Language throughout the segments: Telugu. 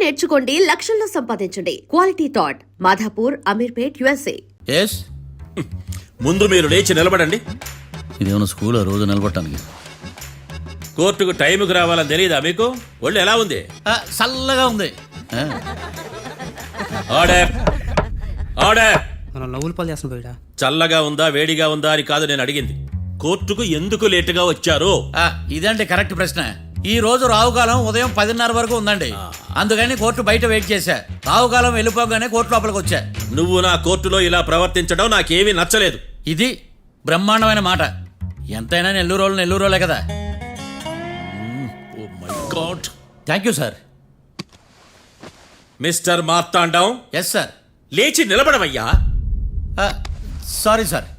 నేర్చుకోండి, లక్షల్లో సంపాదించండి. Quality thought Madhapur, Ameerpet, USA. Yes ముందు మీరు లేచి నిలబడండి. ఇదేమన్నా స్కూల్ రోజు నిలబడటానికి? కోర్టుకు టైంకి రావాలని తెలియదా మీకు? ఒళ్ళు ఎలా ఉంది? చల్లగా ఉంది. Order order. మనం నవ్వులు పాలు చేస్తున్నాం బయట. చల్లగా ఉందా వేడిగా ఉందా అని కాదు నేను అడిగింది. కోర్టుకు ఎందుకు లేటుగా వచ్చారు? ఇదండి కరెక్ట్ ప్రశ్న. ఈ రోజు రావుకాలం ఉదయం 10:30 వరకు ఉందండి. అందుకని కోర్టు బయట వెయిట్ చేశా. రావుకాలం వెళ్ళిపోగానే కోర్టు లోపలికి వచ్చా. నువ్వు నా కోర్టులో ఇలా ప్రవర్తించడం నాకేమీ నచ్చలేదు. ఇది బ్రహ్మాండమైన మాట. ఎంతైనా నెల్లూరులే కదా. Oh my god. Thank you sir. Mister Marthandam, yes sir. లేచి నిలబడవయ్యా. Sorry sir.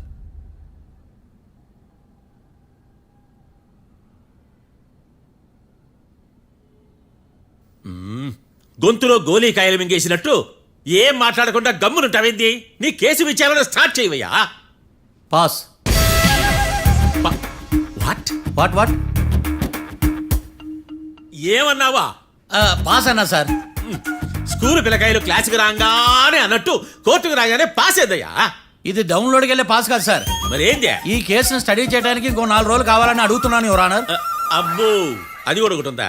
గొంతులో గోలీకాయలు మింగేసినట్టు ఏం మాట్లాడకుండా గమ్మునుంటావేంది? నీ కేసు విచారణ స్టార్ట్ చేయవయ్యా. పాస్. వాట్ వాట్ వాట్ ఏమన్నావా? పాస్ అన్నా సార్. స్కూల్ పిల్లకాయలు క్లాసుకు రాగానే అన్నట్టు కోర్టుకు రాగానే పాస్ అయ్యా. ఇది డౌన్లోడ్కి వెళ్ళే పాస్ కాదు సార్. మరేంది? ఈ కేసును స్టడీ చేయడానికి ఇంకో 4 రోజులు కావాలని అడుగుతున్నాను యువర్ ఆనర్. అబ్బో, అది కూడా ఒకటి ఉందా?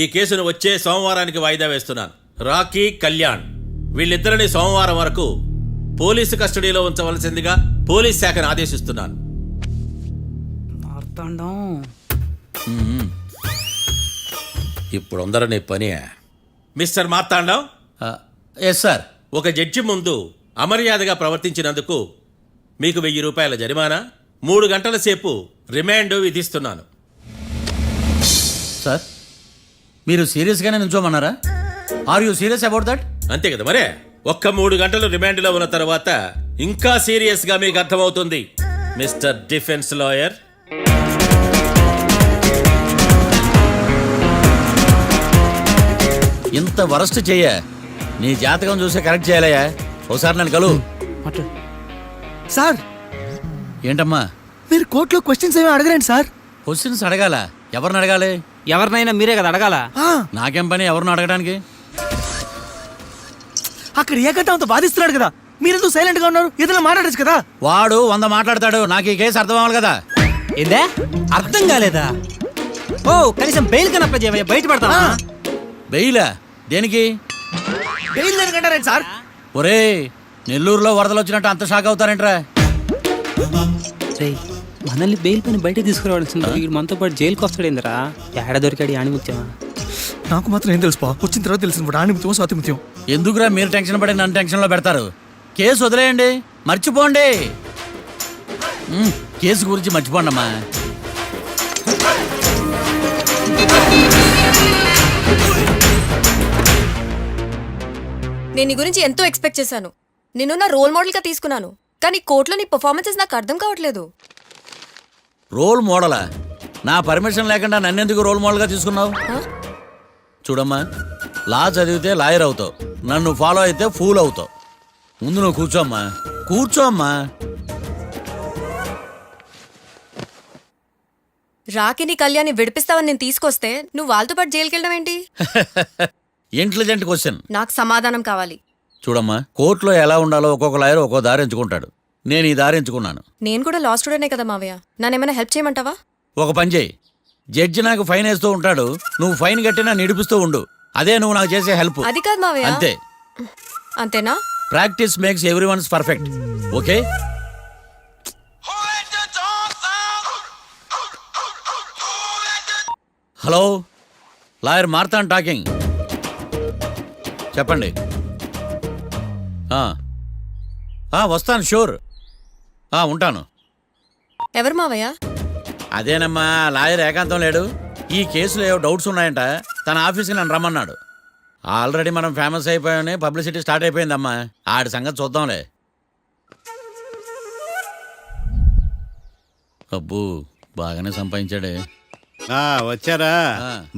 ఈ కేసును వచ్చే సోమవారానికి వాయిదా వేస్తున్నాను. రాకీ, కళ్యాణ్ వీళ్ళిద్దరిని సోమవారం వరకు పోలీసు కస్టడీలో ఉంచవలసిందిగా పోలీస్ శాఖను ఆదేశిస్తున్నాను. ఇప్పుడు అందరూ నీ పని. మిస్టర్ మార్తాండం. Yes sir. ఒక జడ్జి ముందు అమర్యాదగా ప్రవర్తించినందుకు మీకు 1000 రూపాయల జరిమానా, 3 గంటల సేపు రిమాండ్ విధిస్తున్నాను. సార్, మీరు సీరియస్గానే నుంచోమన్నారా? Are you serious about that? అంతే కదా మరే. ఒక్క 3 గంటలు రిమాండ్లో ఉన్న తర్వాత ఇంకా సీరియస్గా మీకు అర్థమవుతుంది మిస్టర్ డిఫెన్స్ లాయర్. ఇంత వరస్ట్ చెయ్య నీ జాతకం చూసే కరెక్ట్ చేయాలయ్యా. ఒకసారి నన్ను కలు. సార్, ఏంటమ్మా మీరు కోర్టులో క్వశ్చన్స్ ఏమి అడగరండి సార్. క్వశ్చన్స్ అడగాల? ఎవరిని అడగాలి? ఎవరినైనా మీరే కదా అడగాల. నాకేం పని ఎవరిని అడగడానికి? అక్కడ ఏకతాంతో బాధిస్తున్నాడు కదా, మీరెందుకు సైలెంట్ గా ఉన్నారు? ఏదైనా మాట్లాడచ్చు కదా. వాడు 100 మాట్లాడతాడు. నాకు ఈ కేసు అర్థం అవ్వాలి కదా. ఏందే అర్థం కాలేదా? ఓ, కనీసం బెయిల్ కన్నా అప్లై చేయవయ్యా, బయట పడతావా? బెయిలా? దేనికి? బెయిల్ దేనికంటారేంటి సార్? ఒరే, నెల్లూరులో వరదలు వచ్చినట్టు అంత షాక్ అవుతారేంట్రా? మనల్ని బెయిల్ పైన బయట తీసుకురావాల్సింది. వీడు మనతో పాటు జైలుకి వస్తాడేందిరా? ఏడ దొరికాడు ఆణిముత్యమా? నాకు మాత్రం ఏం తెలుసు, వచ్చిన తర్వాత తెలిసిన ఆణిముత్యం స్వాతిముత్యం. ఎందుకురా మీరు టెన్షన్ పడి నన్ను టెన్షన్లో పెడతారు? కేసు వదిలేయండి, మర్చిపోండి. కేసు గురించి మర్చిపోండి అమ్మా. నేను నీ గురించి ఎంతో ఎక్స్పెక్ట్ చేశాను. నిన్ను నా రోల్ మోడల్గా తీసుకున్నాను. కానీ కోర్టులో నీ పర్ఫార్మెన్సెస్ నాకు అర్థం కావట్లేదు. రోల్ మోడలా? నా పర్మిషన్ లేకుండా నన్నెందుకు రోల్ మోడల్గా తీసుకున్నావు? చూడమ్మా, లా చదివితే లాయర్ అవుతావు, నన్ను ఫాలో అయితే ఫూల్ అవుతావు. ముందు నువ్వు కూర్చోమ్మా, కూర్చోమ్మా. రాకిని కళ్యాణ్ని విడిపిస్తావని నేను తీసుకొస్తే నువ్వు వాళ్ళతో పాటు జైలుకి వెళ్ళడం ఏంటి? Intelligent question. నాకు సమాధానం కావాలి. చూడమ్మా, కోర్టులో ఎలా ఉండాలో ఒక్కొక్క లాయర్ ఒక్కో దారి ఎంచుకుంటాడు. నేను ఈ దారి ఎంచుకున్నాను. నేను కూడా లా స్టూడెంటే కదా మావయ్య, నన్నేమైనా హెల్ప్ చేయమంటావా? ఒక పని చేయి, జడ్జి నాకు ఫైన్ వేస్తూ ఉంటాడు, నువ్వు ఫైన్ కట్టినా నిడిపిస్తూ ఉండు. అదే నువ్వు నాకు చేసే హెల్ప్. అది కాదు మావయ్య. అంతే. అంతేనా? Practice makes everyone's perfect. Okay? Hello, lawyer Martand talking. చెప్పండి. వస్తాను, షూర్. ఉంటాను. ఎవరు మావయ్య? అదేనమ్మా, లాయర్ ఏకాంతం లేడు. ఈ కేసులో ఏవో డౌట్స్ ఉన్నాయంట, తన ఆఫీస్కి నన్ను రమ్మన్నాడు. ఆల్రెడీ మనం ఫేమస్ అయిపోయామని పబ్లిసిటీ స్టార్ట్ అయిపోయిందమ్మా. ఆడి సంగతి చూద్దాంలే. అబ్బు, బాగానే సంపాదించాడే. వచ్చారా?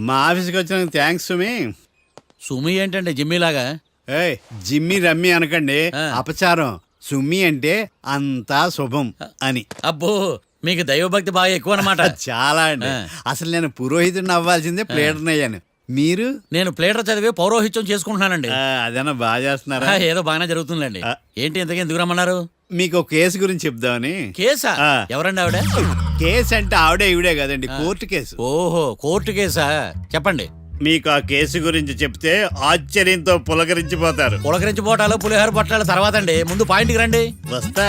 మా ఆఫీస్కి వచ్చిన థ్యాంక్స్ సుమి. సుమి ఏంటండి జిమ్మీలాగా? జిమ్మి రమ్మి అనకండి, అపచారం. సుమి అంటే అంతా శుభం అని. అబ్బో, మీకు దైవభక్తి బాగా ఎక్కువ అనమాట. చాలా అండి. అసలు నేను పురోహితుడిని అవ్వాల్సిందే ప్లేటర్ని అయ్యాను. మీరు? నేను ప్లేటర్ చదివి పౌరోహిత్యం చేసుకుంటున్నానండి. అదేనా బాగా చేస్తున్నారా? ఏదో బాగానే జరుగుతుందండి. ఏంటి ఇంతకీ ఎందుకు రమ్మన్నారు? మీకు ఒక కేసు గురించి చెప్దామని. కేసా? ఆ. ఎవరండి ఆవిడ? కేసు అంటే ఆవిడే ఈవిడే కదండి, కోర్టు కేసు. ఓహో, కోర్టు కేసా? చెప్పండి. మీకు ఆ కేసు గురించి చెప్తే ఆశ్చర్యంతో పులకరించిపోతారు. పులకరించిపోటాలు పులిహోర పొట్టాలు తర్వాత అండి, ముందు పాయింట్కి రండి. వస్తా.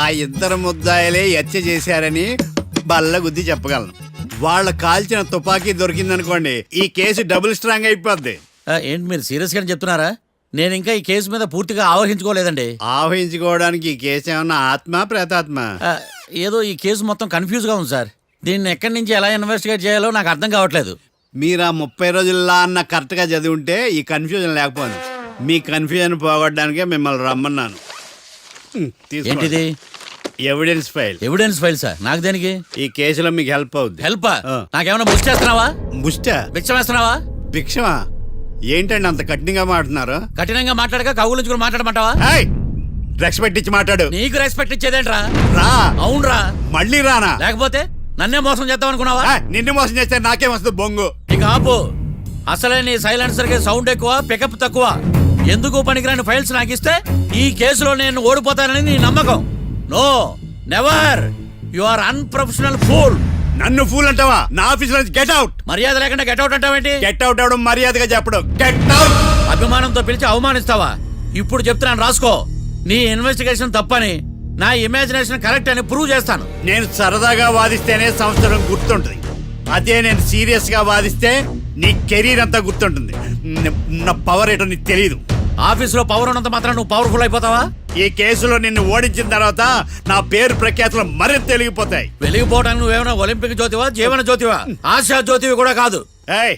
ఆ ఇద్దరు ముద్దాయలే హత్య చేశారని బల్ల గుద్ది చెప్పగలను. వాళ్ళ కాల్చిన తుపాకీ దొరికిందనుకోండి, ఈ కేసు డబుల్ స్ట్రాంగ్ అయిపోద్ది. ఏంటి మీరు సీరియస్ గానే చెప్తున్నారా? నేను ఇంకా ఈ కేసు మీద పూర్తిగా ఆవహించుకోలేదండి. ఆవహించుకోవడానికి ఈ కేసు ఏమన్నా ఆత్మ ప్రేతాత్మ? ఆ, ఏదో ఈ కేసు మొత్తం కన్ఫ్యూజ్ గా ఉంది సార్. దీన్ని ఎక్కడి నుంచి ఎలా ఇన్వెస్టిగేట్ చేయాలో నాకు అర్థం కావట్లేదు. మీరు ఆ 30 రోజుల్లో అన్న కరెక్ట్గా చదివి ఉంటే ఈ కన్ఫ్యూజన్ లేకపోను. మీ కన్ఫ్యూజన్ పోగొట్టడానికే మిమ్మల్ని రమ్మన్నాను. తీసుకోండి. ఏంటిది? Evidence file. Evidence file sir? నాకు దేనికి? ఈ కేసులో మీకు హెల్ప్ అవుద్ది. హెల్ప్? ఆ. నాకేమైనా బుక్ చేస్తున్నావా? ముష్ట భిక్షం వేస్తున్నావా? భిక్షమా? ఏంటండి అంత కఠినంగా మాట్లాడుతున్నారు? కఠినంగా మాట్లాడక కవులించుకుని మాట్లాడమంటావా? రెస్పెక్ట్ ఇచ్చి మాట్లాడు. నీకు రెస్పెక్ట్ ఇచ్చేదేంట్రా? రా. అవునరా? మళ్ళీ రానా? లేకపోతే నన్నే మోసం చేద్దాం అనుకున్నావా? నిన్ను మోసం చేస్తే నాకేం వస్తుంది బొంగు? ఇక ఆపు. అసలే నీ సైలెన్సర్ కి సౌండ్ ఎక్కువ, పికప్ తక్కువ. ఎందుకు పనికిరాని ఫైల్స్ నాకు ఇస్తే ఈ కేసులో నేను ఓడిపోతానని నీ నమ్మకం. No, never. You are unprofessional fool. నన్ను ఫూల్ అంటావా? నా ఆఫీస్ నుంచి గెట్ అవుట్. మర్యాద లేకుండా గెట్ అవుట్ అంటావేంటి? గెట్ అవుట్ అవడం మర్యాదగా చెప్పడం. Get out. అభిమానంతో పిలిచి అవమానిస్తావా? ఇప్పుడు చెప్తున్నాను రాసుకో. నీ ఇన్వెస్టిగేషన్ తప్పని, నా ఇమాజినేషన్ కరెక్ట్ అని ప్రూవ్ చేస్తాను. నేను సరదాగా వాదిస్తేనే సంవత్సరం గుర్తుంటుంది. అదే నేను సీరియస్ గా వాదిస్తే నీ కెరీర్ అంతా గుర్తుంటుంది. నా పవర్ ఏంటో నీకు తెలియదు. ఆఫీసులో పవర్ ఉన్నంత మాత్రం నువ్వు పవర్ఫుల్ అయిపోతావా? ఈ కేసులో నిన్ను ఓడించిన తర్వాత నా పేరు ప్రఖ్యాతులు మరింత తెలిగిపోతాయి. వెలిగిపోవడానికి నువ్వేమైనా ఒలింపిక్ జ్యోతివా, జీవన జ్యోతివా? ఆశా జ్యోతివి కూడా కాదు. ఏయ్,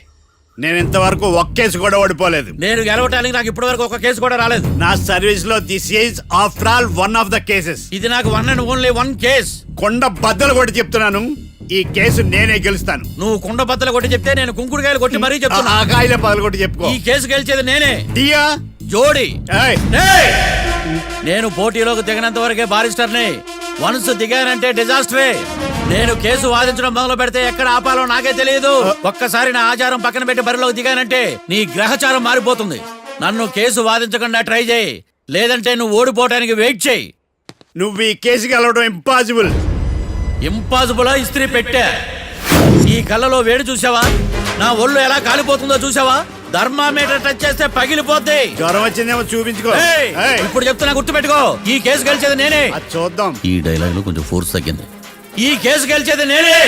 నేను ఇంతవరకు ఒక్క కేసు కూడా ఓడిపోలేదు. నేను గెలవటానికి నాకు ఇప్పటి వరకు ఒక కేసు కూడా రాలేదు. నా సర్వీస్ లో this is after all one of the cases. ఇది నాకు one and only one case. కొండ బద్దలు కూడా చెప్తున్నాను, ఈ కేసు నేనే గెలుస్తాను. నువ్వు కుండ బద్దలు కొట్టి చెప్తే నేను కుంకుడుకాయలు కొట్టి మరీ చెప్తున్నా. ఆ కాయలే పగలు కొట్టి చెప్పుకో. ఈ కేసు గెలిచేది నేనే. దియా జోడి. ఏయ్, ఏయ్! నేను పోటీలోకి దిగినంత వరకే బారిస్టర్ని. వన్స్ దిగానంటే డిజాస్టరే. నేను కేసు వాదించడం మొదలు పెడితే ఎక్కడ ఆపాలో నాకే తెలియదు. ఒక్కసారి నా ఆచారం పక్కన పెట్టి బరిలోకి దిగానంటే నీ గ్రహచారం మారిపోతుంది. నన్ను కేసు వాదించకుండా ట్రై చేయి, లేదంటే నువ్వు ఓడిపోవడానికి వెయిట్ చేయి. నువ్వు ఈ కేసు గెలవడం ఇంపాసిబుల్. ఇంపాసిబుల్ ఇస్త్రీ పెట్టా. ఈ కళ్ళలో వేడి చూసావా? నా ఒళ్ళు ఎలా కాలిపోతుందో చూసావా? థర్మామీటర్ టచ్ చేస్తే పగిలిపోద్ది. జ్వరం వచ్చిందేమో చూపించుకో. ఏయ్! ఏయ్, ఇప్పుడు చెప్తున్నా, గుర్తు పెట్టుకో. ఈ కేసు గెలిచేది నేనే. అది చూద్దాం. ఈ డైలాగ్ లో కొంచెం ఫోర్స్ తగ్గింది. ఈ కేసు గెలిచేది నేనే.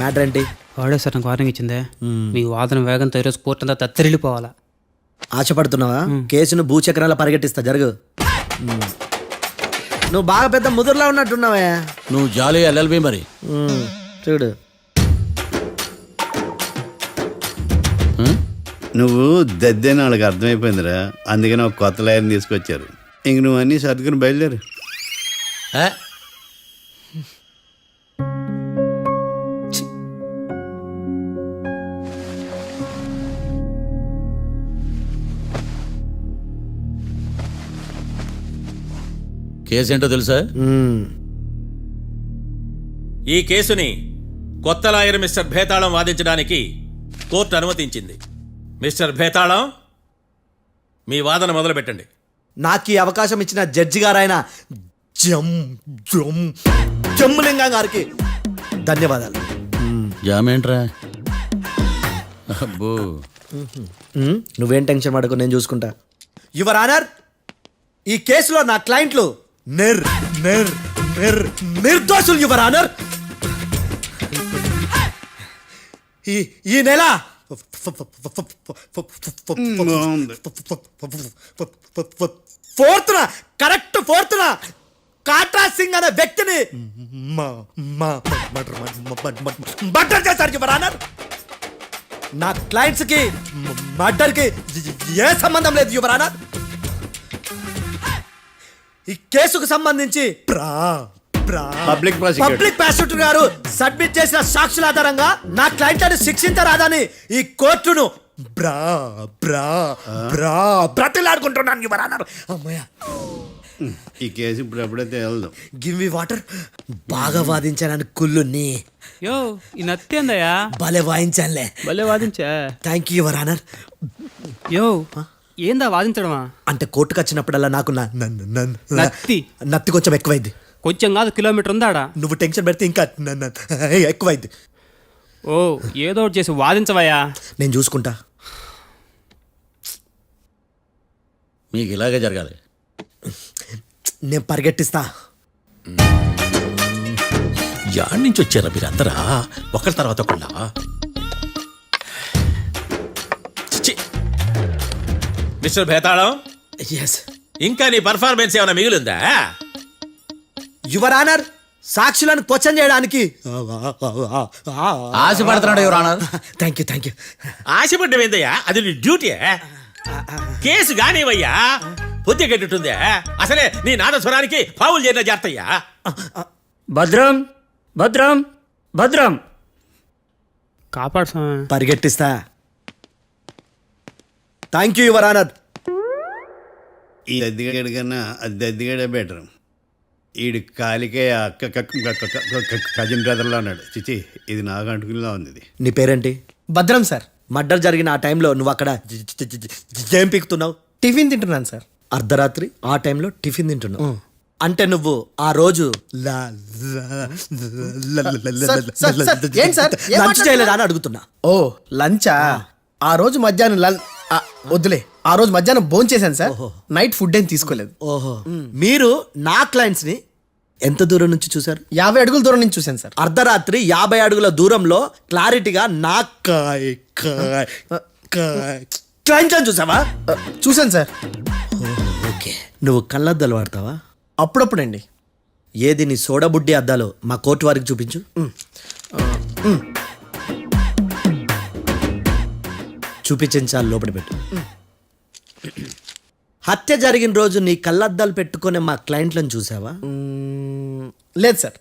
మ్యాటర్ ఏంటి? వాడే సార్ నాకు వార్నింగ్ ఇచ్చిందే. మీ వాదన వేగంతో ఈరోజు కోర్టు అంతా తత్తరిల్లిపోవాలా. ఆశపడుతున్నావా? కేసును భూచక్రాల పరిగెట్టిస్తా, జరుగు. నువ్వు బాగా పెద్ద ముదురులా ఉన్నట్టున్నావే. నువ్వు జాలి ఎల్ఎల్బి మరి. చూడు, నువ్వు దద్దేని వాళ్ళకి అర్థమైపోయిందిరా. అందుకని ఒక కొత్త లాయర్ని తీసుకొచ్చారు. ఇంక నువ్వు అన్నీ సర్దుకుని బయలుదేరు. ఏ? కేసు ఏంటో తెలుసా? ఈ కేసుని కొత్త లాయర్ మిస్టర్ భేతాళం వాదించడానికి కోర్టు అనుమతించింది. మిస్టర్ భేతాళం, మీ వాదన మొదలు పెట్టండి. నాకు ఈ అవకాశం ఇచ్చిన జడ్జి గారైన జమ్ములింగం గారికి ధన్యవాదాలు. జామేంట్రా? అబ్బో, నువ్వేం టెన్షన్ పడకు, నేను చూసుకుంటా. యువర్ ఆనర్, ఈ కేసులో నా క్లయింట్లు నిర్దోషులు యువర్ ఆనర్. ఈ నెల కరెక్ట్ ఫోర్త్న కాట్రా సింగ్ అనే వ్యక్తిని మర్డర్ చేశారు యువర్ ఆనర్. నా క్లయింట్స్ కి మర్డర్ కి ఏ సంబంధం లేదు యువర్ ఆనర్. ఈ కేసుకు సంబంధించి పబ్లిక్ ప్రాసిక్యూటర్. పబ్లిక్ ప్రాసిక్యూటర్ గారు సబ్మిట్ చేసిన సాక్షుల ఆధారంగా నా క్లయింట్లను శిక్షించరాదని ఈ కోర్టును బ్రతిలాడుకుంటున్నాను యువర్ ఆనర్. అమ్మయ్య, ఈ కేసు ఇప్పుడు ఎప్పుడైతే వెళ్దాం. Give me water. బాగా వాదించానని కుళ్ళుని యో ఈ నత్తేందయ్యా భలే వాయించానులే. భలే వాదించా. Thank you your honour. యో ఏందా వాదించడమా? అంటే కోర్టుకు వచ్చినప్పుడల్లా నాకు నత్తి. నత్తి కొంచెం ఎక్కువైంది. కొంచెం కాదు కిలోమీటర్ ఉందాడా. నువ్వు టెన్షన్ పెడితే ఇంకా ఎక్కువైంది. ఓ ఏదో ఒకటి చేసి వాదించవయ్యా. నేను చూసుకుంటా. మీకు ఇలాగే జరగాలి. నేను పరిగెట్టిస్తా. యాడ్ నుంచి వచ్చారా మీరందరా ఒకరి తర్వాత ఒకళ్ళ? చిచ్చి. మిస్టర్ భేతాళం, ఎస్ ఇంకా నీ పర్ఫార్మెన్స్ ఏమైనా మిగిలిందా? యువర్ ఆనర్, సాక్షులను క్వశ్చన్ చేయడానికి. ఆశపడుతున్నాడు యువర్ ఆనర్. Thank you. ఆశపడ్డం ఏందయ్యా? అది నీ డ్యూటీ. కేసు గానివయ్యా, బుద్ధి గట్టుందే. అసలే నీ నాదస్వరానికి పావులు చేరిన జాగ్రత్తయ్యా. భద్రం భద్రం భద్రం కాపాడు స్వామి. పరిగెట్టిస్తా. Thank you your honour. ఈ దద్దిగాడి కన్నా అది దద్దిగాడే బెటర్. ఈడు కాలికే కజిన్ బ్రదర్లో అన్నాడు. చిచి, ఇది నాకు అంటుకునిలా ఉంది. ఇది నీ పేరేంటి? భద్రం సార్. మర్డర్ జరిగిన ఆ టైంలో నువ్వు అక్కడ ఏం పీకుతున్నావు? టిఫిన్ తింటున్నాను సార్. అర్ధరాత్రి ఆ టైంలో టిఫిన్ తింటున్నావు అంటే నువ్వు ఆ రోజు ఏం సార్? ఏం లంచ్ చేయలేదా అని అడుగుతున్నా. ఓ లంచా? ఆ రోజు మధ్యాహ్నం వద్దులే, ఆ రోజు మధ్యాహ్నం భోంచేశాను సార్. నైట్ ఫుడ్ ఏం తీసుకోలేదు. ఓహో, మీరు నా క్లయింట్స్ ని ఎంత దూరం నుంచి చూశారు? 50 అడుగుల దూరం నుంచి చూశాను సార్. అర్ధరాత్రి 50 అడుగుల దూరంలో క్లారిటీగా నా క్లయింట్స్ అని చూసావా? చూశాను సార్. ఓకే, నువ్వు కళ్ళద్దాలు వాడతావా? అప్పుడప్పుడండి. ఏది నీ సోడబుడ్డి అద్దాలు మా కోర్టు వారికి చూపించు. చూపించాలి, లోపల పెట్టు. హత్య జరిగిన రోజు నీ కళ్ళద్దాలు పెట్టుకునే మా క్లయింట్లను చూసావా? లేదు sir.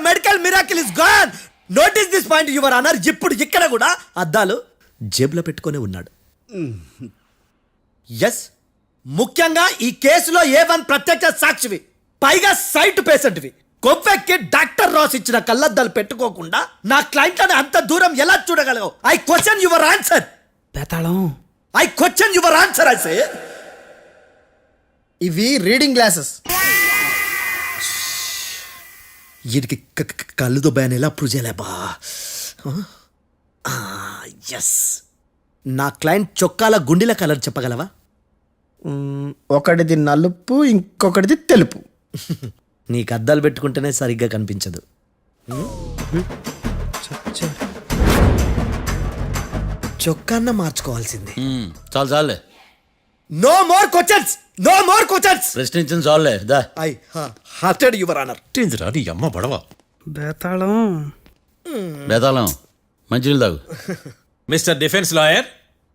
Medical miracle is gone. Notice this point your honour. ఇప్పుడు ఇక్కడ కూడా అద్దాలు జేబులో పెట్టుకొని ఉన్నాడు. ఎస్, ముఖ్యంగా ఈ కేసులో A1 ప్రత్యక్ష సాక్షివి, పైగా సైట్ పేషెంట్వి. కొవ్వెక్కి డాక్టర్ రాస్ ఇచ్చిన కళ్ళద్దాలు పెట్టుకోకుండా నా క్లయింట్లను అంత దూరం ఎలా చూడగలవు? I question your answer. బేతాళం I question your answer. I say ఇవి రీడింగ్ గ్లాసెస్. వీడికి కళ్ళు దుబ్బాయని ఎలా ప్రూవ్ చేయలేబా? ఎస్, నా క్లయింట్ చొక్కాల గుండెల కలర్ చెప్పగలవా? ఒకటిది నలుపు, ఇంకొకటిది తెలుపు. నీకు అద్దాలు పెట్టుకుంటేనే సరిగ్గా కనిపించదు. చొక్కాన్న మార్చుకోవాల్సింది. చాలు చాలులే, no more questions, no more questions. ప్రశ్నించిన చాలులే. The I hearted your honour. నీ అమ్మ పడవ. బేతాళం బేతాళం, మంచినీళ్ళు తాగు. మిస్టర్ డిఫెన్స్ లాయర్,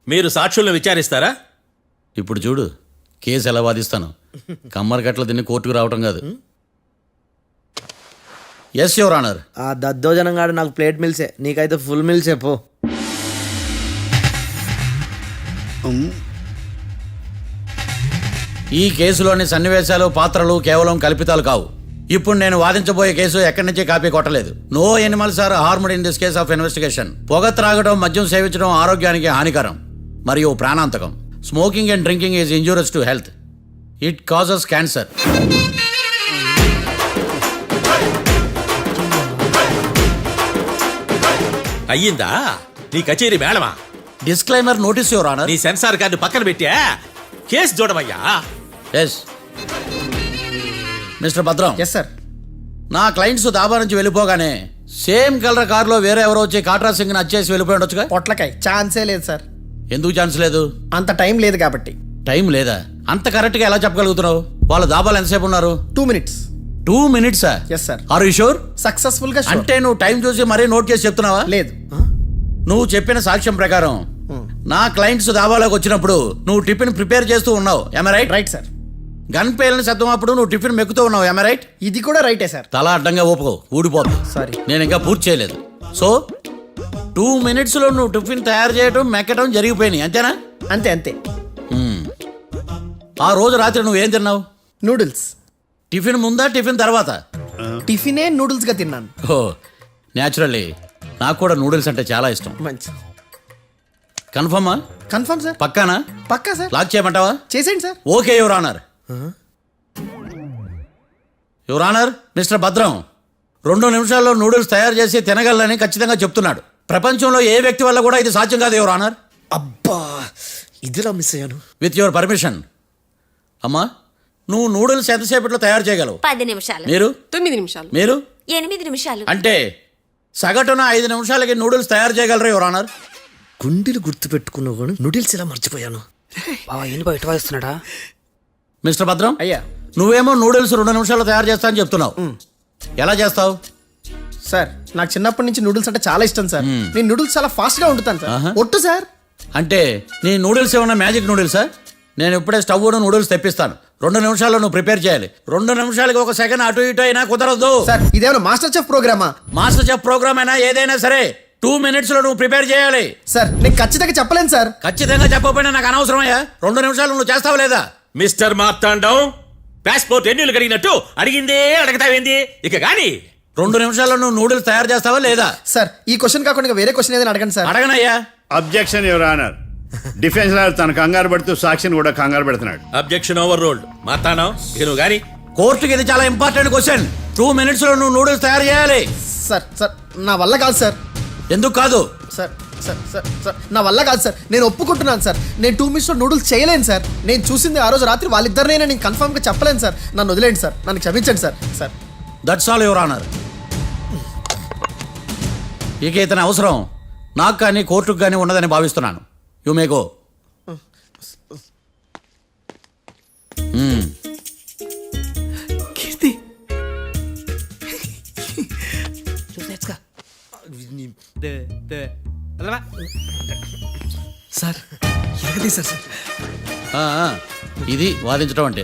మీరు సాక్షులను విచారిస్తారా? ఇప్పుడు చూడు కేసు ఎలా వాదిస్తాను. కమ్మరి కట్ల తిని కోర్టుకు రావటం కాదు. Yes your honour. ఆ దద్దోజనం గాడు నాకు ప్లేట్ మిల్సే, నీకైతే ఫుల్ మిల్సే పో. ఈ కేసులోని సన్నివేశాలు, పాత్రలు కేవలం కల్పితాలు కావు. ఇప్పుడు నేను వాదించబోయే కేసు ఎక్కడి నుంచి కాపీ కొట్టలేదు. No animals are harmed in this case of investigation. పొగ త్రాగడం, మద్యం సేవించడం ఆరోగ్యానికి హానికరం మరియు ప్రాణాంతకం. Smoking and drinking is injurious to health. It causes cancer. అయ్యిందా నీ కచేరీ మేడమా? Disclaimer notice your honour. నీ సెన్సార్ కార్డు పక్కన పెట్టా కేసు చూడమయ్యా. Yes mister Bhadram. Yes sir. నా క్లయింట్స్ దాబా నుంచి వెళ్ళిపోగానే సేమ్ కలర్ కారులో వేరే ఎవరో వచ్చి కాట్రా సింగ్ వచ్చేసి వెళ్ళిపోయి ఉండొచ్చుగా. పొట్లకాయ ఛాన్సే లేదు సార్. ఎందుకు ఛాన్స్ లేదు? అంత టైం లేదు కాబట్టి. టైం లేదా? అంత కరెక్ట్గా ఎలా చెప్పగలుగుతున్నావు? వాళ్ళ దాబాలు ఎంతసేపు ఉన్నారు? 2 minutes. 2 minutes? Yes sir. Are you sure? Successful గా sure. అంటే నువ్వు టైం చూసి మరీ నోట్ చేసి చెప్తున్నావా? లేదు. నువ్వు చెప్పిన సాక్ష్యం ప్రకారం నా క్లయింట్స్ దాబాలోకి వచ్చినప్పుడు నువ్వు టిఫిన్ ప్రిపేర్ చేస్తూ ఉన్నావు. Am I right? Right sir. Gun పేలిన శబ్దం అప్పుడు నువ్వు టిఫిన్ మెక్కుతూ ఉన్నావు ఎమ రైట్? ఇది కూడా రైటే సార్. తల అడ్డంగా ఊపుకో, ఊడిపోతుంది. సారీ. నేను ఇంకా పూర్తి చేయలేదు. సో 2 minutesలో నువ్వు టిఫిన్ తయారు చేయడం మెక్కడం జరిగిపోయినాయి, అంతేనా? అంతే అంతే. ఆ రోజు రాత్రి నువ్వేం తిన్నావు? నూడిల్స్. టిఫిన్ ముందా టిఫిన్ తర్వాత? టిఫినే నూడిల్స్ గా తిన్నాను. ఓ న్యాచురల్లీ నాకు కూడా నూడిల్స్ అంటే చాలా ఇష్టం. మంచి. కన్ఫర్మా? Confirm sir. పక్కానా? పక్కా సార్. లాక్ చేయమంటావా? చేసేయండి sir. Okay your honour. Your honour, mister Bhadram 2 నిమిషాల్లో నూడిల్స్ తయారు చేసి తినగలని ఖచ్చితంగా చెప్తున్నాడు. ప్రపంచంలో ఏ వ్యక్తి వల్ల కూడా ఇది సాధ్యం కాదు యువర్ ఆనర్. అబ్బా, ఇదిలా మిస్ అయ్యాను. With your permission. అమ్మా, నువ్వు నూడిల్స్ ఎంతసేపట్లో తయారు చేయగలవు? 10 నిమిషాలు. మీరు? 9 నిమిషాలు. మీరు? 8 నిమిషాలు. అంటే సగటున 5 నిమిషాలకి నూడిల్స్ తయారు చేయగలరు యువర్ ఆనర్. గుండెలు గుర్తు పెట్టుకున్నావు కానీ నూడిల్స్ ఇలా మర్చిపోయాను. బావా ఏంటి బయట వాయిస్తున్నాడా? మిస్టర్ భద్రం, అయ్యా. నువ్వేమో నూడిల్స్ 2 నిమిషాల్లో తయారు చేస్తా అని చెప్తున్నావు. ఎలా చేస్తావు? సార్ నాకు చిన్నప్పటి నుంచి నూడిల్స్ అంటే చాలా ఇష్టం సార్. నేను నూడిల్స్ చాలా ఫాస్ట్ గా వండుతాను సార్. ఆహా. ఒట్టు సార్. అంటే నీ నూడిల్స్ ఏమన్నా మ్యాజిక్ నూడిల్సా? నేను ఇప్పుడే స్టవ్ నూడిల్స్ తెప్పిస్తాను. 2 నిమిషాల్లో నువ్వు ప్రిపేర్ చేయాలి. 2 నిమిషాలకి 1 సెకండ్ అటు ఇటు అయినా కుదరదు. సార్ ఇదేమైనా మాస్టర్ చెఫ్ ప్రోగ్రామా? మాస్టర్ చెఫ్ ప్రోగ్రామ్ అయినా ఏదైనా సరే 2 minutesలో నువ్వు ప్రిపేర్ చేయాలి. సార్ నేను ఖచ్చితంగా చెప్పలేను సార్. ఖచ్చితంగా చెప్పకపోయినా నాకు అనవసరమయ్యా. 2 నిమిషాలు నువ్వు చేస్తావు లేదా? మిస్టర్ మార్తాండం, పాస్పోర్ట్ ఎన్నిళ్ళు కడిగినట్టు అడిగిందే అడగతావేంది? ఇక గాని 2 నిమిషాల్లో నువ్వు నూడిల్స్ తయారు చేస్తావా లేదా? సార్ ఈ క్వశ్చన్ కాకుండా ఇంకా వేరే క్వశ్చన్ ఏదైనా అడగండి సార్. అడగనయ్యా. Objection your honour. Defence lawyer తన కంగారు పడుతూ సాక్షిని కూడా కంగారు పెడుతున్నాడు. Objection over ruled. మార్తాండం, ఇక నువ్వు గాని. కోర్టుకి ఇది చాలా ఇంపార్టెంట్ క్వశ్చన్. 2 minutesలో నువ్వు నూడిల్స్ తయారు చేయాలి. సార్ సార్ నా వల్ల కాదు సార్. ఎందుకు కాదు? సార్ సార్ సార్ సార్ నా వల్ల కాదు సార్. నేను ఒప్పుకుంటున్నాను సార్. నేను 2 minutesలో నూడిల్స్ చేయలేను సార్. నేను చూసింది ఆ రోజు రాత్రి వాళ్ళిద్దరినైనా నేను కన్ఫర్మ్గా చెప్పలేను సార్. నన్ను వదిలేండి సార్. నన్ను క్షమించండి sir. Sir that's all your honour. ఇక ఇతని అవసరం నాకు కానీ కోర్టుకు కానీ ఉన్నదని భావిస్తున్నాను. You may go. Keerthi sir ఎరగదీశారు సార్. ఇది వాదించడం అంటే.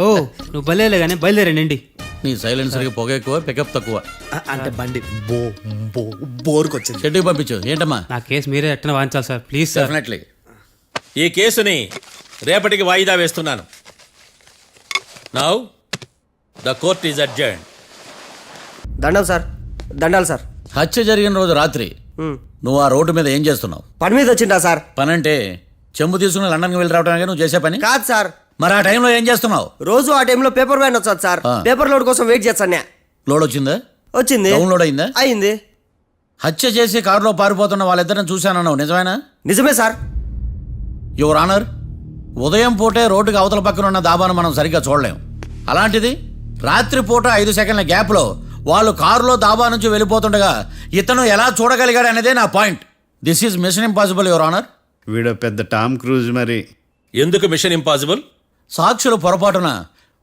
ఓ నువ్వు బయలుదేరలే కానీ బయలుదేరండి. నీ సైలెన్సర్కి పొగ ఎక్కువ, పికప్ తక్కువ. అంటే బండి బోర్కి వచ్చింది. షెడ్యూకి పంపించు. ఏంటమ్మా? నా కేసు మీరే ఎట్టన వాయించాలి సార్, ప్లీజ్ సార్. డెఫినెట్లీ. ఈ కేసుని రేపటికి వాయిదా వేస్తున్నాను. Now the court is adjourn. దండం సార్, దండాలి సార్. హత్య జరిగిన రోజు రాత్రి నువ్వు ఆ రోడ్డు మీద ఏం చేస్తున్నావు? పని మీద వచ్చిందా సార్? పని అంటే చెంబు తీసుకుని లండన్కి వెళ్ళి రావడానికి నువ్వు చేసే పని కాదు సార్. మరి ఆ టైంలో ఏం చేస్తున్నావు? రోజు ఆ టైంలో పేపర్ వ్యాన్ వచ్చాది సార్. పేపర్ లోడ్ కోసం వెయిట్ చేస్తాను. లోడ్ వచ్చిందా? వచ్చింది. డౌన్లోడ్ అయిందా? అయింది. హత్య చేసి కారులో పారిపోతున్న వాళ్ళిద్దరిని చూశానన్నావు, నిజమేనా? నిజమే సార్. యువర్ ఆనర్, ఉదయం పూటే రోడ్డుకి అవతల పక్కన ఉన్న దాబాను మనం సరిగ్గా చూడలేం. అలాంటిది రాత్రి పూట 5 సెకండ్ల గ్యాప్లో వాళ్ళు కారులో దాబా నుంచి వెళ్ళిపోతుండగా ఇతను ఎలా చూడగలిగాడు అనేదే నా point. This is mission impossible your honour. వీడు పెద్ద టామ్ క్రూజ్ మరి. ఎందుకు మిషన్ ఇంపాసిబుల్? సాక్షులు పొరపాటున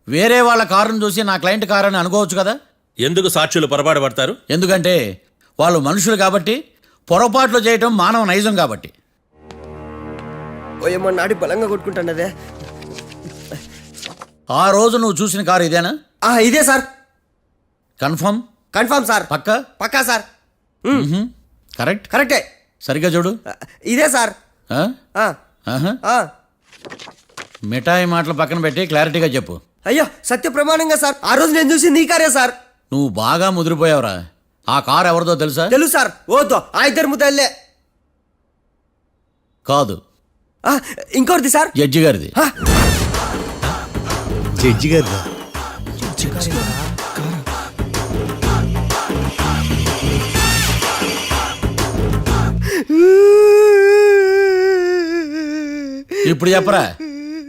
వేరే వాళ్ళ కారును చూసి నా క్లయింట్ కారు అని అనుకోవచ్చు కదా. ఎందుకు సాక్షులు పొరపాటు పడతారు? ఎందుకంటే వాళ్ళు మనుషులు కాబట్టి, పొరపాట్లు చేయటం మానవ నైజం కాబట్టి. ఓ ఏమో నాడి బలంగా కొట్టుకుంటానదే. ఆ రోజు నువ్వు చూసిన కారు ఇదేనా? ఇదే సార్. కన్ఫర్మ్? Confirm sir. పక్కా? పక్కా సార్. కరెక్ట్? కరెక్టే. సరిగ్గా చూడు. ఇదే సార్. మిఠాయి మాటలు పక్కన పెట్టి క్లారిటీగా చెప్పు. అయ్యో సత్య ప్రమాణంగా సార్, ఆ రోజు నేను చూసింది ఈ కారే సార్. నువ్వు బాగా ముదిరిపోయావురా. ఆ కారు ఎవరిదో తెలుసా? తెలుసు సార్. ఓతో ఆ ఇద్దరు ముద్దల్లే. కాదు, ఇంకోటిది సార్. జడ్జి గారిది. జడ్జి గారు ఇప్పుడు చెప్పరా,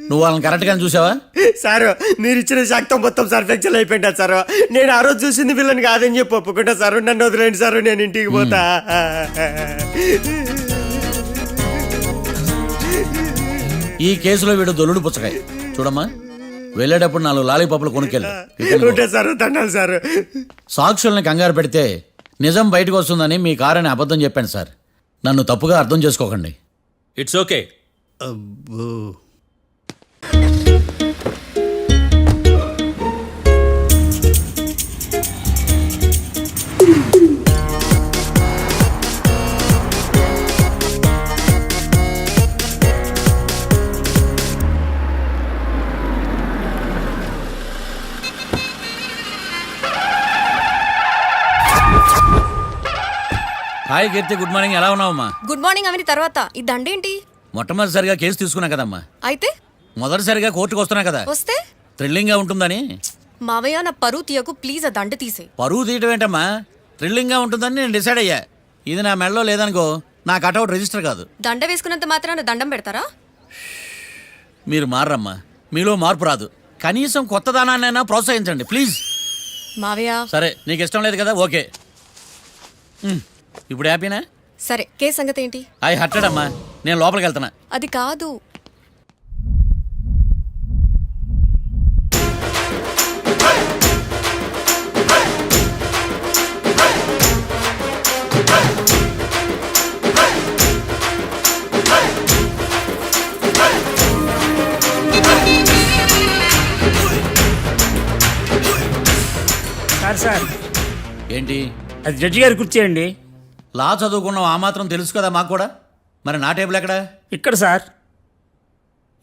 నువ్వు వాళ్ళని కరెక్ట్గా చూసావా? సార్ మీరు ఇచ్చిన శాక్తం మొత్తం సార్ ఫ్రాక్చర్ అయిపోయింటా సార్. నేను ఆ రోజు చూసింది వీళ్ళని కాదని చెప్పి ఒప్పుకుంటా సార్. నన్ను వదిలేండి సార్, నేను ఇంటికి పోతా. ఈ కేసులో వీడు దొల్లుడు పుచ్చకాయ. చూడమ్మా, వెళ్ళేటప్పుడు 4 లాలీపాపులు కొనుక్కెళ్ళు. ఉంటా సార్, దండాలి సార్. సాక్షుల్ని కంగారు పెడితే నిజం బయటకు వస్తుందని మీ కారని అబద్ధం చెప్పాను సార్. నన్ను తప్పుగా అర్థం చేసుకోకండి. It's okay. అబ్బో హాయ్ కీర్తి, గుడ్ మార్నింగ్. ఎలా ఉన్నావమ్మా? గుడ్ మార్నింగ్ అవని తర్వాత ఈ దండేంటి? మొట్టమొదటిసారిగా కేసు తీసుకున్నా కదమ్మా. అయితే మొదటిసారిగా కోర్టుకు వస్తున్నా కదా, వస్తే థ్రిల్లింగ్ గా ఉంటుందని. మావయ్య నా పరువు తీయకు ప్లీజ్, ఆ దండ తీసే. పరువు తీయటం ఏంటమ్మా, థ్రిల్లింగ్ గా ఉంటుందని నేను డిసైడ్ అయ్యా. ఇది నా మెడలో లేదనుకో, నా కటౌట్ రిజిస్టర్ కాదు. దండ వేసుకున్నంత మాత్రాన దండం పెడతారా? మీరు మారమ్మా, మీలో మార్పు రాదు. కనీసం కొత్త దానాన్నైనా ప్రోత్సహించండి ప్లీజ్. మావయ్య సరే, నీకు ఇష్టం లేదు కదా, ఓకే. ఇప్పుడు హ్యాపీనా? సరే, కేసు సంగతి ఏంటి? ఐ హర్టెడ్ అమ్మా, నేను లోపలికి వెళ్తున్నా. అది కాదు. సార్ ఏంటి? అది జడ్జి గారి కుర్చీ అండి. లా చదువుకున్నావు, ఆ మాత్రం తెలుసు కదా మాకు కూడా. మరి నా టేబుల్ ఎక్కడా? ఇక్కడ సార్.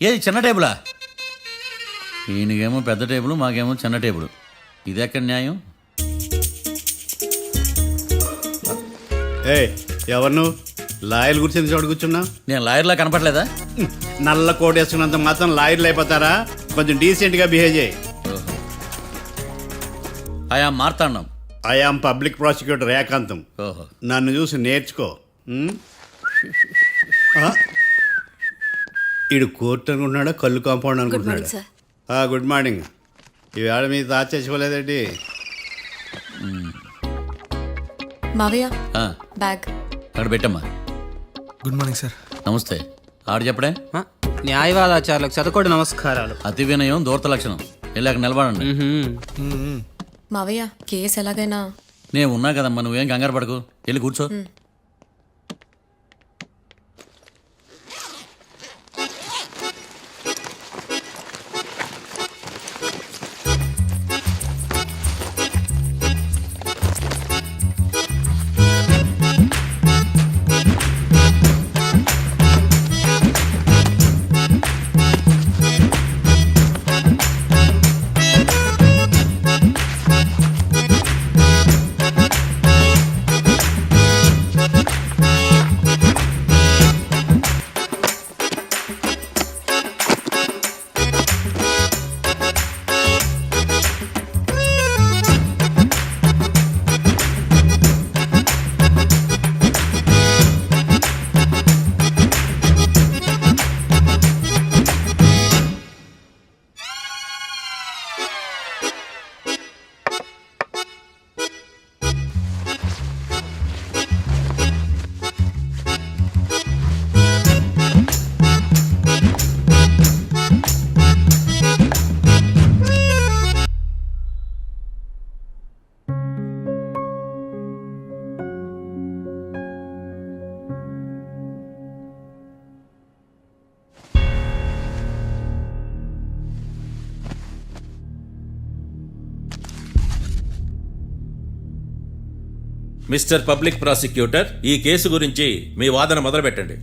ఏది చిన్న టేబులా? ఈయనకేమో పెద్ద టేబుల్, మాకేమో చిన్న టేబుల్. ఇది ఎక్కడ న్యాయం? ఏ ఎవరు నువ్వు? లాయర్ గురించి చోటు కూర్చున్నా? నేను లాయర్లా కనపడలేదా? నల్ల కోట్ వేసుకున్నంత మాత్రం లాయర్లు అయిపోతారా? కొంచెం డీసెంట్గా బిహేవ్ చేయి. ఆయా మార్తాండం. ఐఆమ్ పబ్లిక్ ప్రాసిక్యూటర్ ఏకాంతం. ఓహో, నన్ను చూసి నేర్చుకో. ఈడు కోర్టు అనుకుంటున్నాడా, కళ్ళు కాంపౌండ్ అనుకుంటున్నాడా? సార్. Good morning. ఈవేళ మీద దాచేసుకోలేదండి. మావయ్య ఆ, బ్యాగ్. అక్కడ పెట్టమ్మా. Good morning sir. నమస్తే. ఆడు చెప్పడే. న్యాయవాదాచారులకు చదువుకోండి నమస్కారాలు. అతి వినయం దూరత లక్షణం. వెళ్ళి అక్కడ నిలబడండి. మావయ్య కేసు ఎలాగైనా. నేను ఉన్నా కదమ్మా, నువ్వేం కంగారు పడకు. వెళ్ళి కూర్చో. మిస్టర్ పబ్లిక్ ప్రాసిక్యూటర్, ఈ కేసు గురించి మీ వాదన మొదలు పెట్టండి.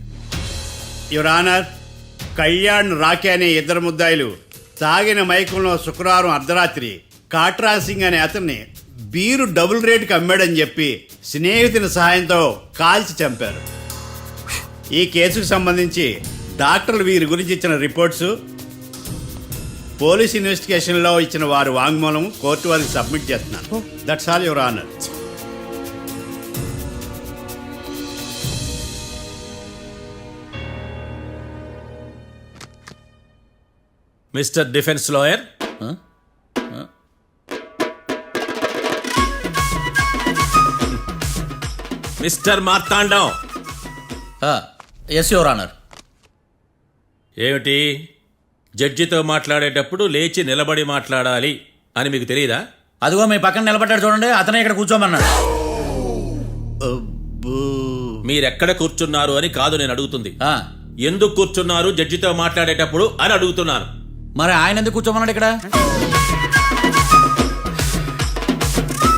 యువర్ ఆనర్, కళ్యాణ్, రాకే అనే ఇద్దరు ముద్దాయిలు తాగిన మైకంలో శుక్రవారం అర్ధరాత్రి కాట్రా సింగ్ అనే అతన్ని బీరు డబుల్ రేటుకి అమ్మాడని చెప్పి స్నేహితుని సహాయంతో కాల్చి చంపారు. ఈ కేసుకు సంబంధించి డాక్టర్లు వీరి గురించి ఇచ్చిన రిపోర్ట్స్, పోలీస్ ఇన్వెస్టిగేషన్లో ఇచ్చిన వారి వాంగ్మూలం కోర్టు వారికి సబ్మిట్ చేస్తున్నాను. That's all your honour. Mister defence lawyer, mister Marthandam. Yes your honour. ఏమిటి, జడ్జితో మాట్లాడేటప్పుడు లేచి నిలబడి మాట్లాడాలి అని మీకు తెలియదా? అదిగో మీ పక్కన నిలబడ్డాడు చూడండి, అతనే ఇక్కడ కూర్చోమన్నాడు. మీరెక్కడ కూర్చున్నారు అని కాదు నేను అడుగుతుంది. ఎందుకు కూర్చున్నారు జడ్జితో మాట్లాడేటప్పుడు అని అడుగుతున్నాను. మరి ఆయన ఎందుకు కూర్చోమన్నాడు ఇక్కడ?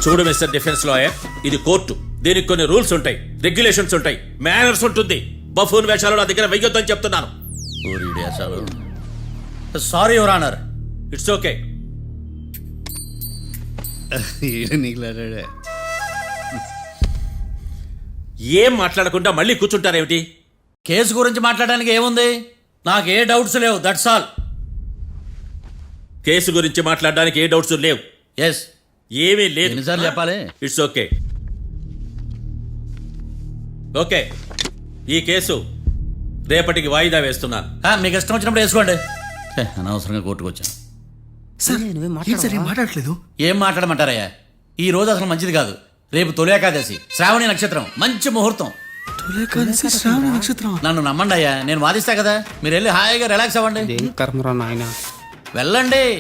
చూడు మిస్టర్ డిఫెన్స్ లాయర్, ఇది కోర్టు. దీనికి కొన్ని రూల్స్ ఉంటాయి, రెగ్యులేషన్స్ ఉంటాయి, మేనర్స్ ఉంటుంది. బఫూన్ వేషాలు నా దగ్గర వెయ్యొద్దని చెప్తున్నాను. Sorry your honour. It's okay. ఏం మాట్లాడకుండా మళ్ళీ కూర్చుంటారేమిటి? కేసు గురించి మాట్లాడడానికి ఏముంది? నాకు ఏ డౌట్స్ లేవు, దట్స్ ఆల్. కేసు గురించి మాట్లాడడానికి ఏ డౌట్స్ లేవు. ఎస్. ఏమీ లేదు. ఎన్నిసార్లు చెప్పాలి? It's okay. ఓకే, ఈ కేసు రేపటికి వాయిదా వేస్తున్నాను. మీకు ఇష్టం వచ్చినప్పుడు వేసుకోండి. అనవసరంగా కోర్టుకు వచ్చాను. సార్ ఏంటి సార్ ఏం మాట్లాడట్లేదు? ఏం మాట్లాడమంటారయ్యా? ఈ రోజు అసలు మంచిది కాదు. రేపు తొలి ఏకాదశి, శ్రావణి నక్షత్రం, మంచి ముహూర్తం. నక్షత్రం. నన్ను నమ్మండి అయ్యా, నేను వాదిస్తా కదా. మీరు వెళ్ళి హాయిగా రిలాక్స్ అవ్వండి. కర్మరా నాయన. వెళ్ళండి.